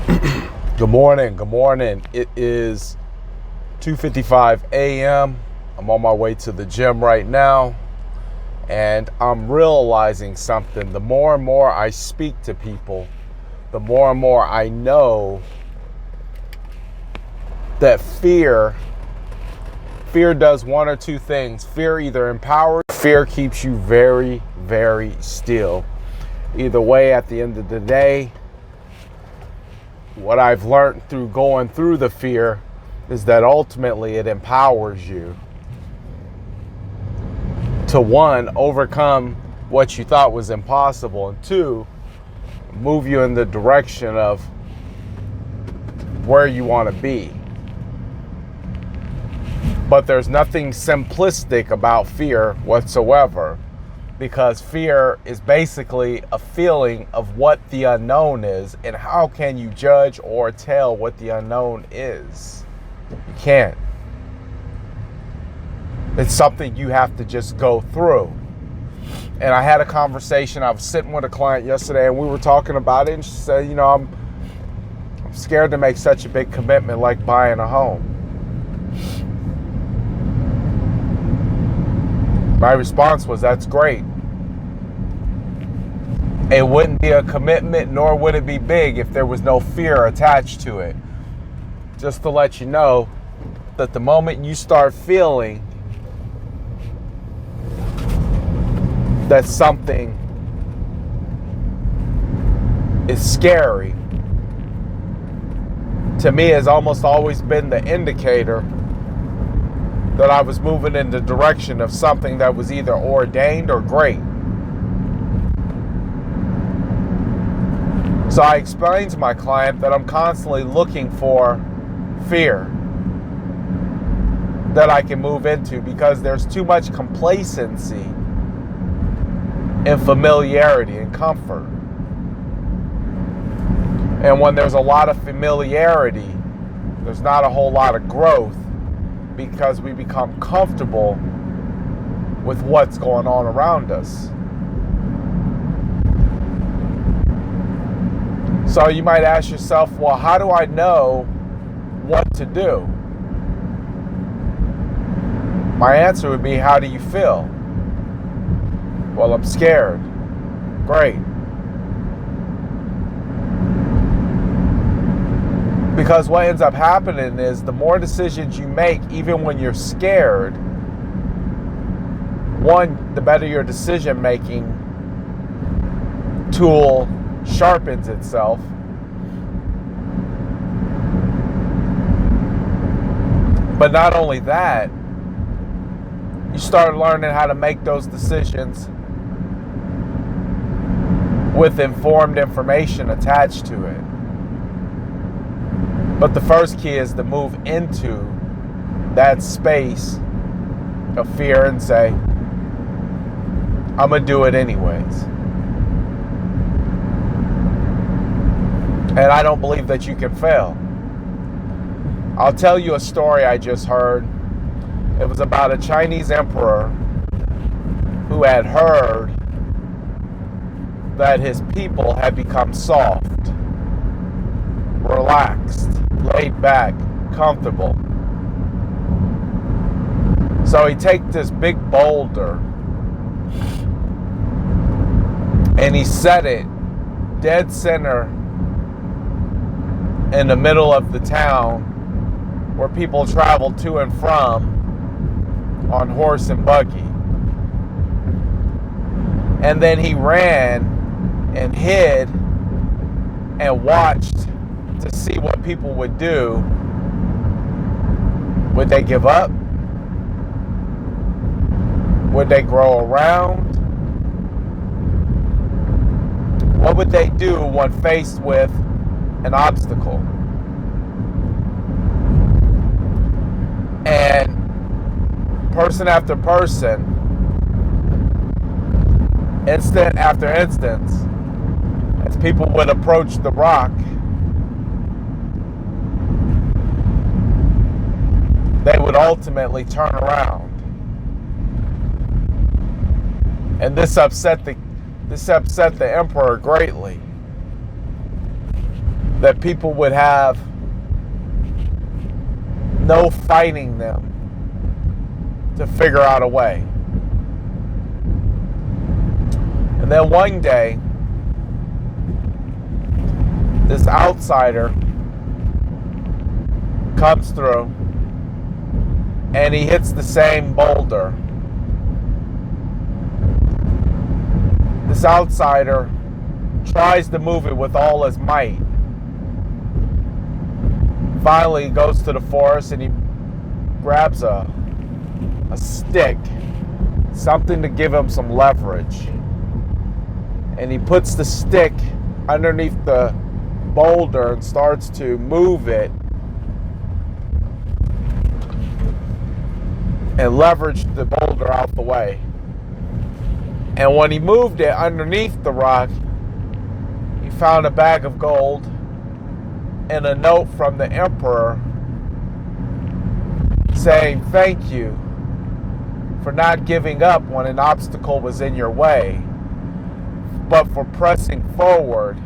Good morning. Good morning. It is 2:55 a.m. I'm on my way to the gym right now, and I'm realizing something. The more and more I speak to people, the more and more I know that fear does one or two things. Fear either empowers, fear keeps you very, very still. Either way, at the end of the day, what I've learned through going through the fear is that ultimately it empowers you to, one, overcome what you thought was impossible, and two, move you in the direction of where you want to be. But there's nothing simplistic about fear whatsoever, because fear is basically a feeling of what the unknown is, and how can you judge or tell what the unknown is? You can't. It's something you have to just go through. And I had a conversation. I was sitting with a client yesterday, and we were talking about it, and she said, I'm scared to make such a big commitment like buying a home. My response was, that's great. It wouldn't be a commitment, nor would it be big, if there was no fear attached to it. Just to let you know that the moment you start feeling that something is scary, to me has almost always been the indicator that I was moving in the direction of something that was either ordained or great. So I explained to my client that I'm constantly looking for fear that I can move into, because there's too much complacency and familiarity and comfort. And when there's a lot of familiarity, there's not a whole lot of growth, because we become comfortable with what's going on around us. So you might ask yourself, well, how do I know what to do? My answer would be, how do you feel? Well, I'm scared. Great. Because what ends up happening is, the more decisions you make, even when you're scared, one, the better your decision-making tool sharpens itself. But not only that, you start learning how to make those decisions with informed information attached to it. But the first key is to move into that space of fear and say, I'm going to do it anyways. And I don't believe that you can fail. I'll tell you a story I just heard. It was about a Chinese emperor who had heard that his people had become soft, relaxed, laid back, comfortable. So he takes this big boulder and he set it dead center in the middle of the town where people travel to and from on horse and buggy. And then he ran and hid and watched to see what people would do. Would they give up? Would they grow around? What would they do when faced with an obstacle? And person after person, instant after instance, as people would approach the rock, they would ultimately turn around. And this upset the emperor greatly. that people would have no fighting them to figure out a way. And then one day, this outsider comes through and he hits the same boulder. This outsider tries to move it with all his might. Finally, he goes to the forest and he grabs a stick, something to give him some leverage. And he puts the stick underneath the boulder and starts to move it and leverage the boulder out the way. And when he moved it underneath the rock, he found a bag of gold and a note from the emperor saying thank you for not giving up when an obstacle was in your way, but for pressing forward.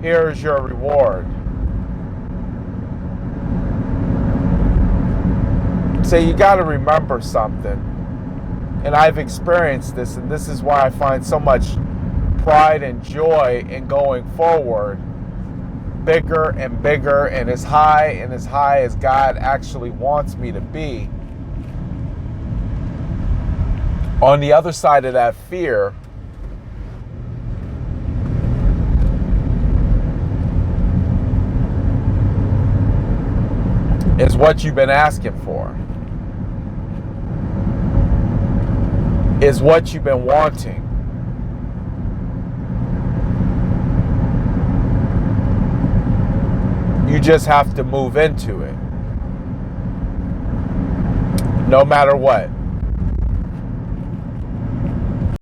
Here is your reward. So you got to remember something. And I've experienced this, and this is why I find so much pride and joy in going forward, bigger and bigger, and as high as God actually wants me to be. On the other side of that fear is what you've been asking for, is what you've been wanting. You just have to move into it, no matter what.